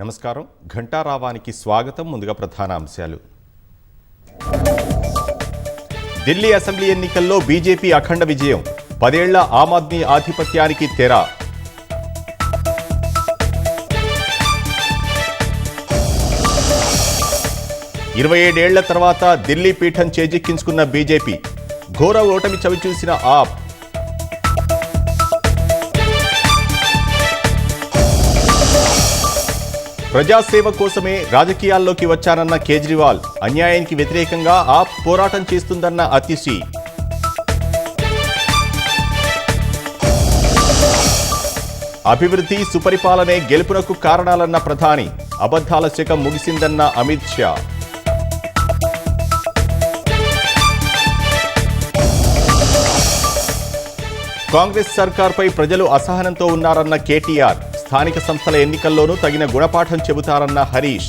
నమస్కారం. ఘంటారావానికి స్వాగతం. ముందుగా ప్రధాన అంశాలు. ఢిల్లీ అసెంబ్లీ ఎన్నికల్లో బీజేపీ అఖండ విజయం. 10 ఏళ్ల ఆమ్ ఆద్మీ ఆధిపత్యానికి తెర. ఇరవై 27 ఏళ్ల తర్వాత ఢిల్లీ పీఠం చేజిక్కించుకున్న బీజేపీ. ఘోర ఓటమి చవిచూసిన ఆప్. ప్రజాసేవ కోసమే రాజకీయాల్లోకి వచ్చారన్న కేజ్రీవాల్. అన్యాయానికి వ్యతిరేకంగా ఆప్ పోరాటం చేస్తుందన్న అతిశి. అభివృద్ధి సుపరిపాలనే గెలుపునకు కారణాలన్న ప్రధాని. అబద్ధాల శకం ముగిసిందన్న అమిత్ షా. కాంగ్రెస్ సర్కార్పై ప్రజలు అసహనంతో ఉన్నారన్న కేటీఆర్. స్థానిక సంస్థల ఎన్నికల్లోనూ తగిన గుణపాఠం చెబుతారన్న హరీష్.